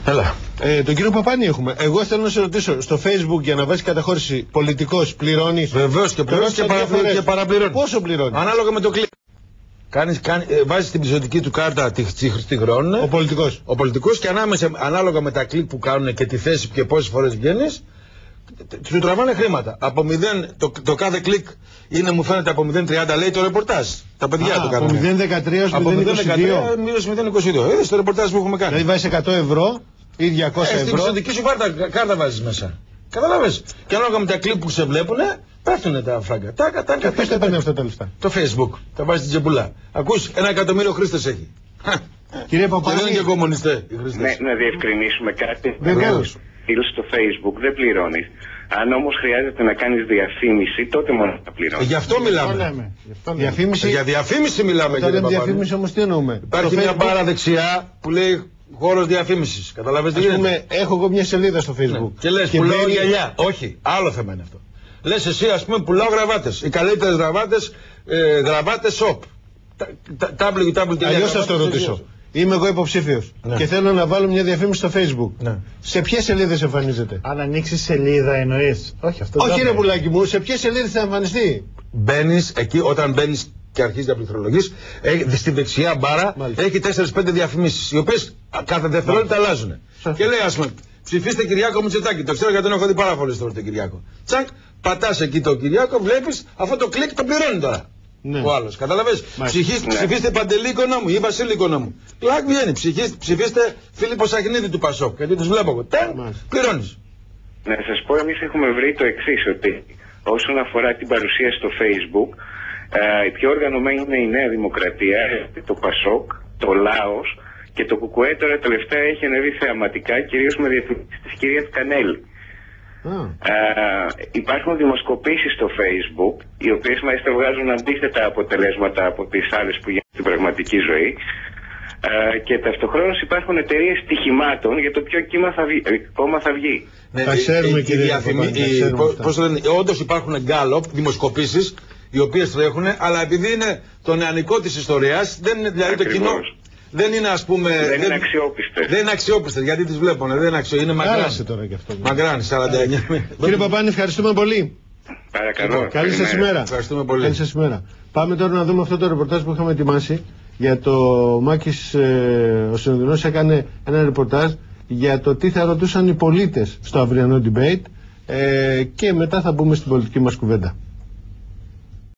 Έλα. Τον κύριο Παπάνη έχουμε. Εγώ θέλω να σε ρωτήσω, στο Facebook για να βάζει καταχώρηση πολιτικός πληρώνεις? Βεβαίως και πληρώνεις και παραπληρώνεις. Πόσο πληρώνεις? Ανάλογα με το κλικ. Βάζεις την πιστωτική του κάρτα, τη χρεώνουν. Ο πολιτικός και ανάλογα με τα κλικ που κάνουν και τη θέση και πόσες φορές βγαίνεις, του τραβάνε χρήματα. Από 0, το κάθε κλικ είναι, μου φαίνεται, από 0,30 λέει το ρεπορτάζ. Τα παιδιά το κάνουν. Από 0,13 στο 0,22. Μείωσε 0,22. Είδες το ρεπορτάζ που έχουμε κάνει. Δηλαδή βάζεις 100 ευρώ ή 200 ευρώ. Στην πιστωτική σου κάρτα βάζεις μέσα. Καταλάβες. Και ανάλογα με τα κλικ που σε βλέπουνε, πέφτουνε τα φράγκα. Και ποιος τα παίρνει αυτά τα λεφτά? Το Facebook. Τα βάζει στην τσεμπουλά. Ακούς, 1 εκατομμύριο χρήστες έχει. Κύριε Παπάνη. Δεν είναι και κομμουνιστές οι χρήστες. Ναι, να διευκρινίσουμε κάτι. Βεβαίως. Στο Facebook δεν πληρώνεις. Αν όμως χρειάζεται να κάνεις διαφήμιση, τότε μόνο θα πληρώνεις. Γι' αυτό μιλάμε. Διαφήμιση. Για διαφήμιση μιλάμε. Όταν λέμε διαφήμιση όμως τι εννοούμε? Υπάρχει μια μπάρα δεξιά που λέει χώρος διαφήμισης. Καταλαβαίνεις τι γίνεται? Έχω εγώ μια σελίδα στο Facebook. Ναι. Και λες πουλάω γυαλιά. Όχι, άλλο θέμα είναι αυτό. Λες εσύ, ας πούμε, πουλάω γραβάτες. Οι καλύτερες γραβάτες shop. Αλλιώς θα το ρωτήσω. Είμαι εγώ υποψήφιος και θέλω να βάλω μια διαφήμιση στο Facebook. Σε ποιες σελίδες εμφανίζεται? Αν ανοίξει σελίδα εννοείς? Όχι, αυτό όχι ρε πουλάκι μου, σε ποιες σελίδες θα εμφανιστεί? Μπαίνεις εκεί, όταν μπαίνεις και αρχίζεις να πληκτρολογείς, στη δεξιά μπάρα έχει 4-5 διαφημίσεις, οι οποίες κάθε δευτερόλεπτα αλλάζουν. Και λέει, ας πούμε, ψηφίστε Κυριάκο Μητσοτάκη. Το ξέρω γιατί τον έχω δει πάρα πολλές φορές τον Κυριάκο. Τσακ, πατάς εκεί τον Κυριάκο, βλέπεις αυτό το κλικ το πληρώνει τώρα. Ναι. Ο άλλος, καταλαβες. Ψηφίστε Παντελή Οικονόμου ή Βασίλη Οικονόμου. Κλακ βγαίνει. Ψηφίστε Φίλιππο Σαχινίδη του Πασόκ. Γιατί τους βλέπω εγώ. Πληρώνεις. Να σας πω, εμείς έχουμε βρει το εξής, ότι όσον αφορά την παρουσία στο Facebook, η πιο οργανωμένη είναι η Νέα Δημοκρατία, το Πασόκ, το Λάος και το Κουκουέ τώρα τελευταία έχει ανέβει θεαματικά, κυρίως με διευθυντής της κυρίας Κανέλη. Υπάρχουν δημοσκοπήσεις στο Facebook, οι οποίες μάλιστα βγάζουν αντίθετα αποτελέσματα από τις άλλες που γίνονται στην πραγματική ζωή, και ταυτοχρόνως υπάρχουν εταιρείες στοιχημάτων για το ποιο κόμμα θα βγει. Τα ξέρουμε, κύριε Παπάνη. Όντως υπάρχουν γκάλοπ, δημοσκοπήσεις, οι οποίες τρέχουν, αλλά επειδή είναι το νεανικό της ιστορίας, δεν είναι δηλαδή το κοινό. Δεν είναι, ας πούμε. Δεν είναι αξιόπιστες. Δεν είναι αξιόπιστες γιατί τις βλέπουν. Δεν είναι αξιόπιστες. Είναι μακράν. Τώρα και αυτό. Μακράν, 49. Κύριε Παπάνη, ευχαριστούμε πολύ. Παρακαλώ. Καλή σας ημέρα. Ευχαριστούμε πολύ. Καλή σας ημέρα. Πάμε τώρα να δούμε αυτό το ρεπορτάζ που είχαμε ετοιμάσει. Για το Μάκης ο Συνοδεινός έκανε ένα ρεπορτάζ για το τι θα ρωτούσαν οι πολίτες στο αυριανό debate, και μετά θα μπούμε στην πολιτική μας κουβέντα.